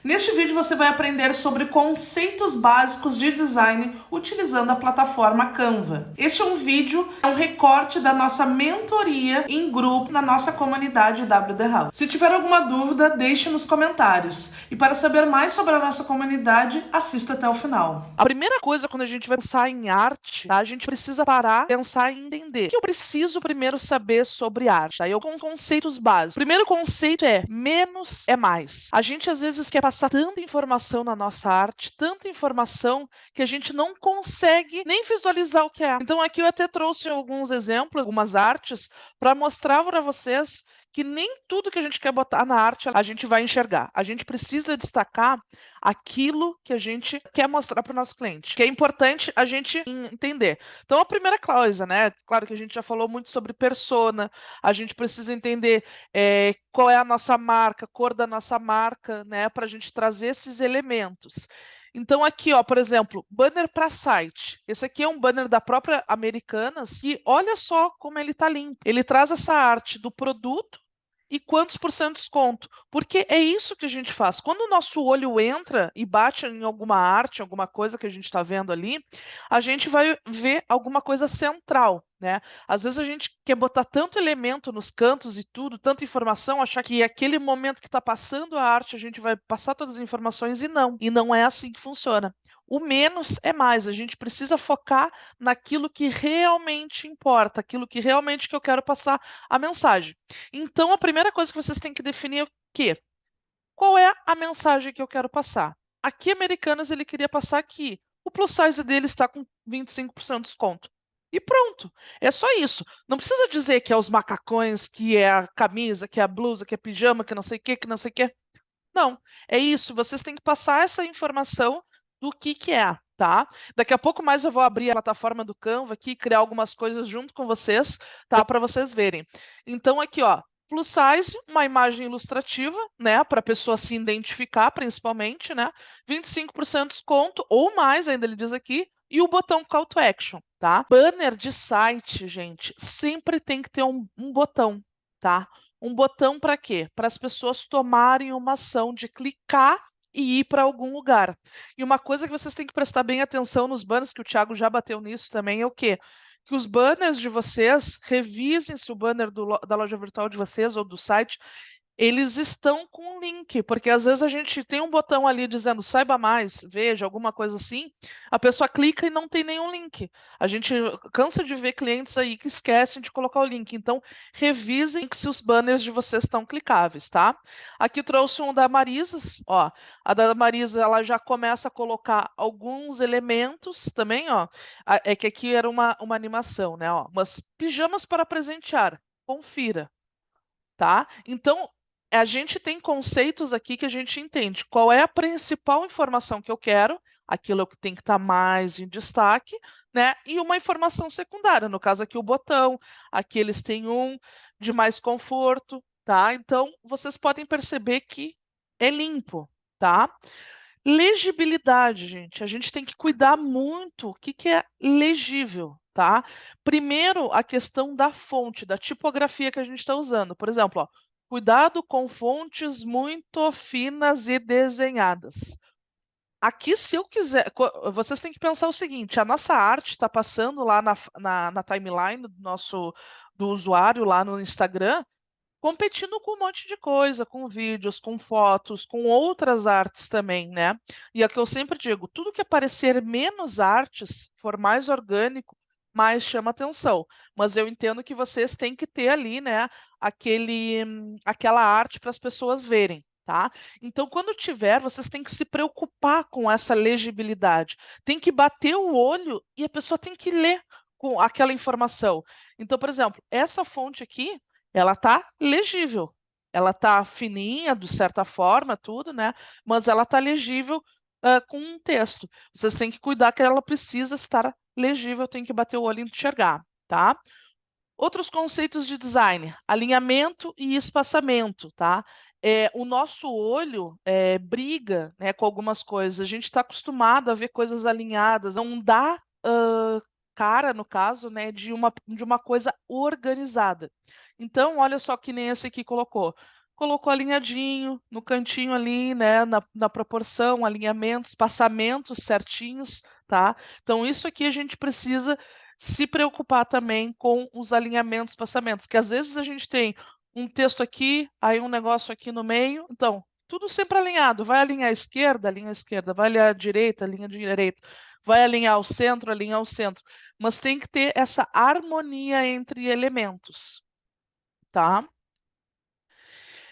Neste vídeo você vai aprender sobre conceitos básicos de design utilizando a plataforma Canva. Este é um vídeo, um recorte da nossa mentoria em grupo na nossa comunidade WD House. Se tiver alguma dúvida, deixe nos comentários. E para saber mais sobre a nossa comunidade, assista até o final. A primeira coisa quando a gente vai pensar em arte, tá? A gente precisa parar, pensar e entender. O que eu preciso primeiro saber sobre arte? Aí eu com conceitos básicos. O primeiro conceito é menos é mais. A gente às vezes quer passar tanta informação na nossa arte, tanta informação que a gente não consegue nem visualizar o que é. Então aqui eu até trouxe alguns exemplos, algumas artes, para mostrar para vocês que nem tudo que a gente quer botar na arte a gente vai enxergar. A gente precisa destacar aquilo que a gente quer mostrar para o nosso cliente, que é importante a gente entender. Então, a primeira coisa, né? Claro que a gente já falou muito sobre persona, a gente precisa entender qual é a nossa marca, cor da nossa marca, né? Para a gente trazer esses elementos. Então, aqui, ó, por exemplo, banner para site. Esse aqui é um banner da própria Americanas e olha só como ele está limpo. Ele traz essa arte do produto e quantos por cento de desconto. Porque é isso que a gente faz. Quando o nosso olho entra e bate em alguma arte, alguma coisa que a gente está vendo ali, a gente vai ver alguma coisa central, né? Às vezes a gente quer botar tanto elemento nos cantos e tudo, tanta informação, achar que aquele momento que está passando a arte, a gente vai passar todas as informações e não. E não é assim que funciona. O menos é mais. A gente precisa focar naquilo que realmente importa, aquilo que realmente que eu quero passar a mensagem. Então, a primeira coisa que vocês têm que definir é o quê? Qual é a mensagem que eu quero passar? Aqui, Americanas, ele queria passar que o plus size dele está com 25% de desconto. E pronto, é só isso. Não precisa dizer que é os macacões, que é a camisa, que é a blusa, que é pijama, que não sei o que, que não sei o que. Não, é isso. Vocês têm que passar essa informação do que é, tá? Daqui a pouco mais eu vou abrir a plataforma do Canva aqui e criar algumas coisas junto com vocês, tá? Para vocês verem. Então, aqui, ó, plus size, uma imagem ilustrativa, né? Para a pessoa se identificar, principalmente, né? 25% de desconto, ou mais, ainda ele diz aqui, e o botão Call to Action, tá? Banner de site, gente, sempre tem que ter um botão, tá? Um botão para quê? Para as pessoas tomarem uma ação de clicar e ir para algum lugar. E uma coisa que vocês têm que prestar bem atenção nos banners, que o Thiago já bateu nisso também, é o quê? Que os banners de vocês, revisem se o banner da loja virtual de vocês ou do site, eles estão com um link, porque às vezes a gente tem um botão ali dizendo saiba mais, veja, alguma coisa assim, a pessoa clica e não tem nenhum link. A gente cansa de ver clientes aí que esquecem de colocar o link, então revisem se os banners de vocês estão clicáveis, tá? Aqui trouxe um da Marisas, ó, a da Marisa ela já começa a colocar alguns elementos também, ó, é que aqui era uma animação, né, ó, mas pijamas para presentear, confira. Tá? Então, a gente tem conceitos aqui que a gente entende qual é a principal informação que eu quero, aquilo que tem que estar mais em destaque, né? E uma informação secundária, no caso aqui o botão, aqui eles têm um de mais conforto, tá? Então, vocês podem perceber que é limpo, tá? Legibilidade, gente. A gente tem que cuidar muito o que é legível, tá? Primeiro, a questão da fonte, da tipografia que a gente está usando. Por exemplo, ó, cuidado com fontes muito finas e desenhadas. Aqui, se eu quiser, vocês têm que pensar o seguinte: a nossa arte está passando lá na timeline do usuário lá no Instagram, competindo com um monte de coisa, com vídeos, com fotos, com outras artes também, né? E é o que eu sempre digo, tudo que aparecer menos artes, for mais orgânico, mais chama atenção. Mas eu entendo que vocês têm que ter ali, né, aquela arte para as pessoas verem, tá? Então, quando tiver, vocês têm que se preocupar com essa legibilidade. Tem que bater o olho e a pessoa tem que ler com aquela informação. Então, por exemplo, essa fonte aqui, ela tá legível. Ela tá fininha, de certa forma, tudo, né? Mas ela tá legível com um texto. Vocês têm que cuidar que ela precisa estar legível, tem que bater o olho e enxergar, tá? Outros conceitos de design, alinhamento e espaçamento, tá? O nosso olho briga, né, com algumas coisas. A gente está acostumado a ver coisas alinhadas, não dá cara, no caso, né, de uma coisa organizada. Então, olha só que nem esse aqui colocou. colocou alinhadinho, no cantinho ali, né, na proporção, alinhamentos, passamentos certinhos, tá? Então, isso aqui a gente precisa se preocupar também com os alinhamentos, passamentos, que às vezes a gente tem um texto aqui, aí um negócio aqui no meio, então, tudo sempre alinhado, vai alinhar a esquerda, vai alinhar a direita, linha direita, vai alinhar o centro, mas tem que ter essa harmonia entre elementos, tá?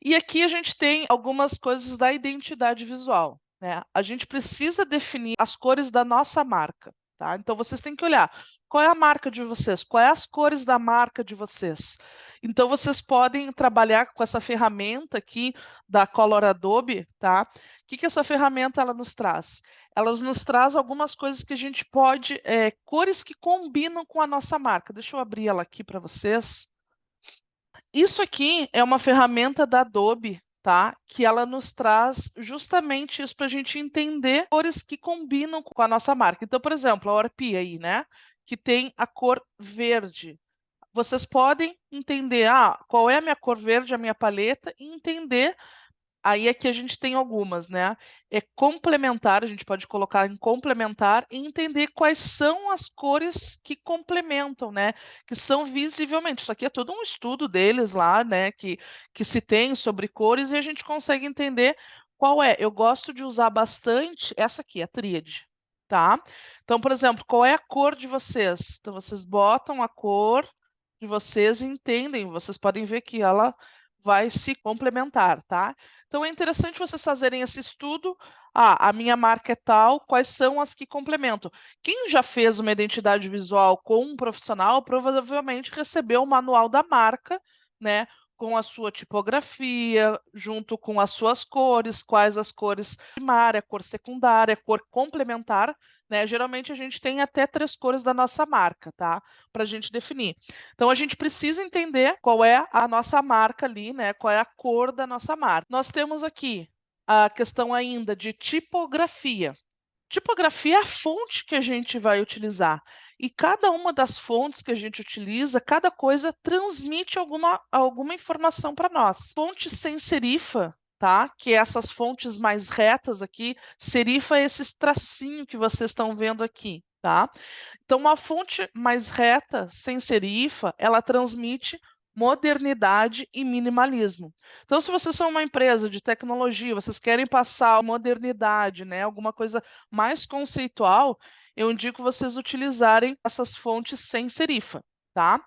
E aqui a gente tem algumas coisas da identidade visual, né? A gente precisa definir as cores da nossa marca, tá? Então vocês têm que olhar qual é a marca de vocês, quais as cores da marca de vocês. Então vocês podem trabalhar com essa ferramenta aqui da Color Adobe, tá? O que essa ferramenta ela nos traz? Ela nos traz algumas coisas que a gente pode, cores que combinam com a nossa marca. Deixa eu abrir ela aqui para vocês. Isso aqui é uma ferramenta da Adobe, tá? Que ela nos traz justamente isso para a gente entender cores que combinam com a nossa marca. Então, por exemplo, a Orpi aí, né? Que tem a cor verde. Vocês podem entender, qual é a minha cor verde, a minha paleta, e entender. Aí aqui a gente tem algumas, né? É complementar, a gente pode colocar em complementar e entender quais são as cores que complementam, né? Que são visivelmente. Isso aqui é todo um estudo deles lá, né? Que se tem sobre cores e a gente consegue entender qual é. Eu gosto de usar bastante essa aqui, a tríade, tá? Então, por exemplo, qual é a cor de vocês? Então, vocês botam a cor de vocês e entendem. Vocês podem ver que ela vai se complementar, tá? Então é interessante vocês fazerem esse estudo. A minha marca é tal, quais são as que complementam? Quem já fez uma identidade visual com um profissional provavelmente recebeu o manual da marca, né? Com a sua tipografia, junto com as suas cores, quais as cores primária, cor secundária, cor complementar, né? Geralmente a gente tem até 3 cores da nossa marca, tá? Para a gente definir. Então a gente precisa entender qual é a nossa marca ali, né? Qual é a cor da nossa marca. Nós temos aqui a questão ainda de tipografia. Tipografia é a fonte que a gente vai utilizar. E cada uma das fontes que a gente utiliza, cada coisa transmite alguma informação para nós. Fonte sem serifa, tá? Que é essas fontes mais retas aqui. Serifa é esse tracinho que vocês estão vendo aqui, tá? Então, uma fonte mais reta, sem serifa, ela transmite modernidade e minimalismo. Então, se vocês são uma empresa de tecnologia, vocês querem passar modernidade, né, alguma coisa mais conceitual, eu indico vocês utilizarem essas fontes sem serifa, tá?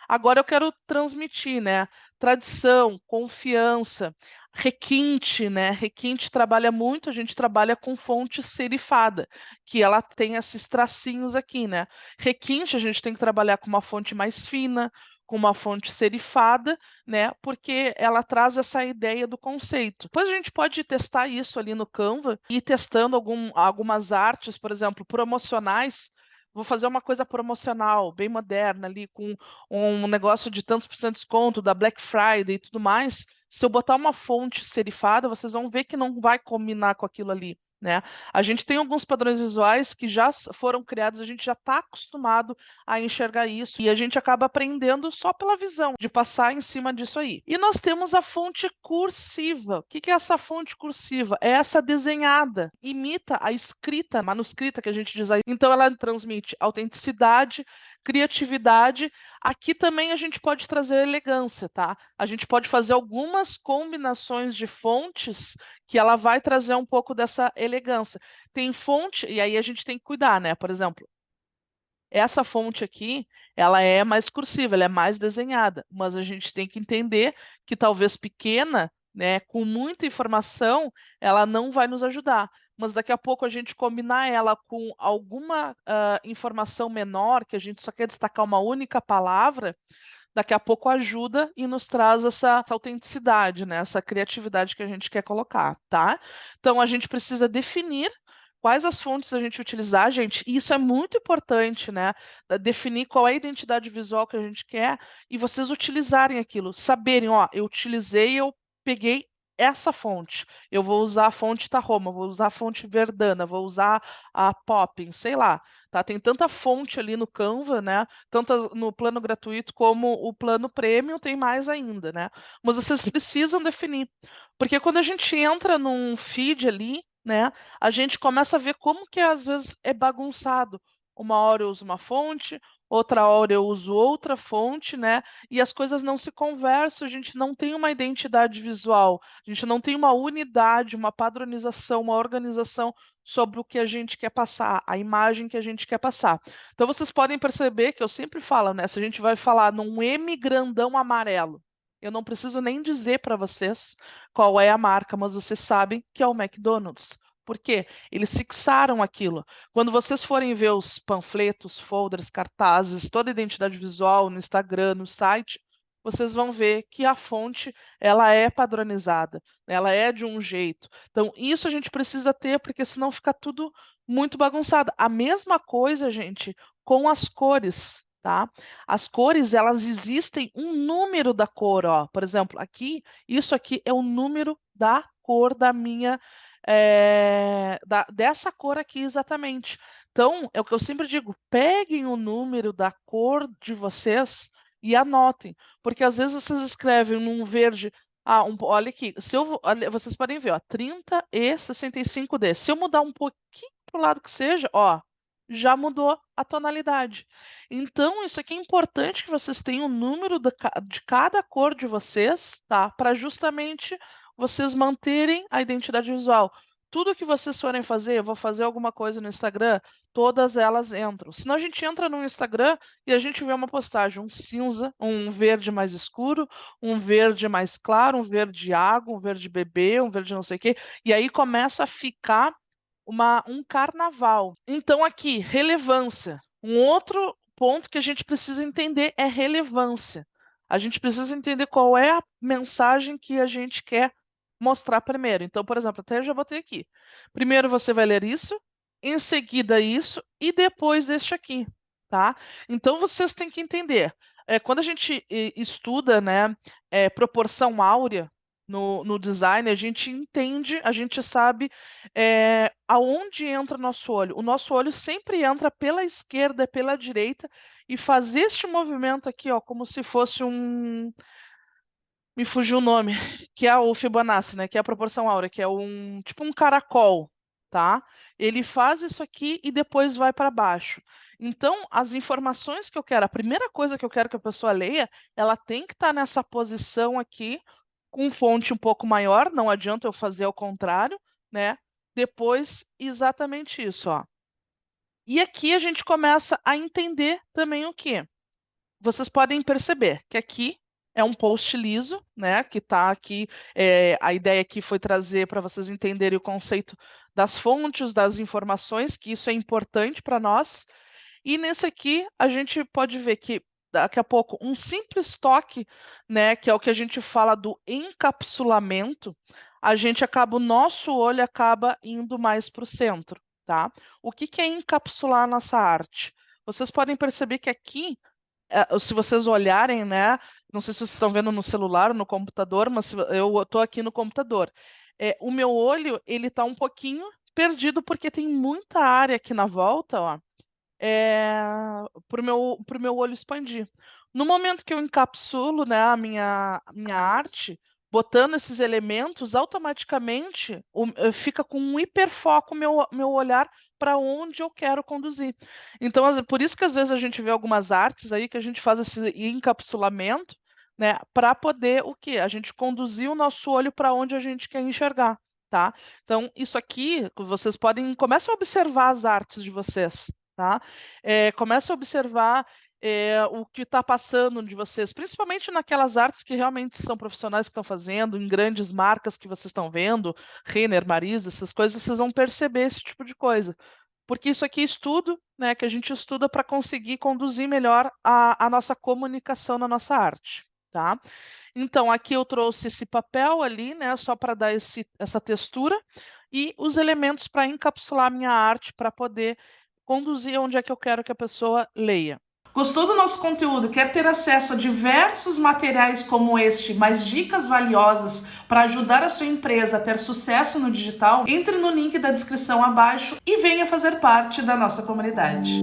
Agora eu quero transmitir, né, tradição, confiança, requinte, né? Requinte trabalha muito, a gente trabalha com fonte serifada, que ela tem esses tracinhos aqui, né? Requinte a gente tem que trabalhar com uma fonte mais fina, com uma fonte serifada, né? Porque ela traz essa ideia do conceito. Depois a gente pode testar isso ali no Canva e ir testando algumas artes, por exemplo, promocionais. Vou fazer uma coisa promocional, bem moderna ali, com um negócio de tantos por cento de desconto, da Black Friday e tudo mais. Se eu botar uma fonte serifada, vocês vão ver que não vai combinar com aquilo ali, né? A gente tem alguns padrões visuais que já foram criados, a gente já está acostumado a enxergar isso e a gente acaba aprendendo só pela visão, de passar em cima disso aí. E nós temos a fonte cursiva. O que é essa fonte cursiva? É essa desenhada, imita a escrita, manuscrita que a gente diz aí. Então ela transmite autenticidade, criatividade. Aqui também a gente pode trazer elegância, tá? A gente pode fazer algumas combinações de fontes que ela vai trazer um pouco dessa elegância. Tem fonte, e aí a gente tem que cuidar, né? Por exemplo, essa fonte aqui, ela é mais cursiva, ela é mais desenhada, mas a gente tem que entender que talvez pequena, né, com muita informação, ela não vai nos ajudar. Mas daqui a pouco a gente combinar ela com alguma informação menor, que a gente só quer destacar uma única palavra, daqui a pouco ajuda e nos traz essa autenticidade, né? Essa criatividade que a gente quer colocar, tá? Então a gente precisa definir quais as fontes a gente utilizar, gente, e isso é muito importante, né? Definir qual é a identidade visual que a gente quer e vocês utilizarem aquilo, saberem, ó, eu utilizei, eu peguei essa fonte. Eu vou usar a fonte Tahoma, vou usar a fonte Verdana, vou usar a Poppin, sei lá. Tá? Tem tanta fonte ali no Canva, né? Tanto no plano gratuito como o plano premium, tem mais ainda, né? Mas vocês precisam definir. Porque quando a gente entra num feed ali, né? A gente começa a ver como que às vezes é bagunçado. Uma hora eu uso uma fonte, outra hora eu uso outra fonte, né? E as coisas não se conversam, a gente não tem uma identidade visual, a gente não tem uma unidade, uma padronização, uma organização sobre o que a gente quer passar, a imagem que a gente quer passar. Então vocês podem perceber que eu sempre falo, né? Se a gente vai falar num M grandão amarelo, eu não preciso nem dizer para vocês qual é a marca, mas vocês sabem que é o McDonald's. Por quê? Eles fixaram aquilo. Quando vocês forem ver os panfletos, folders, cartazes, toda a identidade visual no Instagram, no site, vocês vão ver que a fonte ela é padronizada, ela é de um jeito. Então, isso a gente precisa ter, porque senão fica tudo muito bagunçado. A mesma coisa, gente, com as cores, tá? As cores, elas existem um número da cor, ó. Por exemplo, aqui, isso aqui é o número da cor da minha dessa cor aqui exatamente. Então, é o que eu sempre digo: peguem o número da cor de vocês e anotem, porque às vezes vocês escrevem num verde. Olha aqui, vocês podem ver, ó, 30 e 65D. Se eu mudar um pouquinho para o lado que seja, ó, já mudou a tonalidade. Então, isso aqui é importante que vocês tenham o número de cada cor de vocês, tá? Para justamente vocês manterem a identidade visual. Tudo que vocês forem fazer, eu vou fazer alguma coisa no Instagram, todas elas entram. Senão a gente entra no Instagram e a gente vê uma postagem, um cinza, um verde mais escuro, um verde mais claro, um verde água, um verde bebê, um verde não sei o quê, e aí começa a ficar um carnaval. Então, aqui, relevância. Um outro ponto que a gente precisa entender é relevância. A gente precisa entender qual é a mensagem que a gente quer mostrar primeiro. Então, por exemplo, até eu já botei aqui. Primeiro você vai ler isso, em seguida isso e depois este aqui, tá? Então vocês têm que entender. Quando a gente estuda, né, proporção áurea no design, a gente entende, a gente sabe aonde entra o nosso olho. O nosso olho sempre entra pela esquerda, pela direita, e faz este movimento aqui, ó, como se fosse um, me fugiu o nome, que é o Fibonacci, né? Que é a proporção áurea, que é um tipo um caracol, tá? Ele faz isso aqui e depois vai para baixo. Então, as informações que eu quero, a primeira coisa que eu quero que a pessoa leia, ela tem que estar nessa posição aqui, com fonte um pouco maior, não adianta eu fazer ao contrário, né? Depois, exatamente isso, ó. E aqui a gente começa a entender também o quê? Vocês podem perceber que aqui é um post liso, né? Que está aqui. A ideia aqui foi trazer para vocês entenderem o conceito das fontes, das informações, que isso é importante para nós. E nesse aqui a gente pode ver que daqui a pouco um simples toque, né? Que é o que a gente fala do encapsulamento, o nosso olho acaba indo mais para o centro, tá? O que que é encapsular a nossa arte? Vocês podem perceber que aqui se vocês olharem, né? Não sei se vocês estão vendo no celular ou no computador, mas eu estou aqui no computador. O meu olho, ele está um pouquinho perdido porque tem muita área aqui na volta, ó, pro meu olho expandir. No momento que eu encapsulo, né, a minha arte, botando esses elementos, automaticamente fica com um hiperfoco meu olhar para onde eu quero conduzir. Então, por isso que às vezes a gente vê algumas artes aí que a gente faz esse encapsulamento, né, para poder o quê? A gente conduzir o nosso olho para onde a gente quer enxergar, tá? Então, isso aqui, vocês comecem a observar as artes de vocês, tá? Comece a observar o que está passando de vocês, principalmente naquelas artes que realmente são profissionais que estão fazendo, em grandes marcas que vocês estão vendo, Renner, Marisa, essas coisas, vocês vão perceber esse tipo de coisa. Porque isso aqui é estudo, né, que a gente estuda para conseguir conduzir melhor a nossa comunicação na nossa arte, tá? Então, aqui eu trouxe esse papel ali, né, só para dar essa textura, e os elementos para encapsular a minha arte, para poder conduzir onde é que eu quero que a pessoa leia. Gostou do nosso conteúdo? Quer ter acesso a diversos materiais como este, mais dicas valiosas para ajudar a sua empresa a ter sucesso no digital? Entre no link da descrição abaixo e venha fazer parte da nossa comunidade.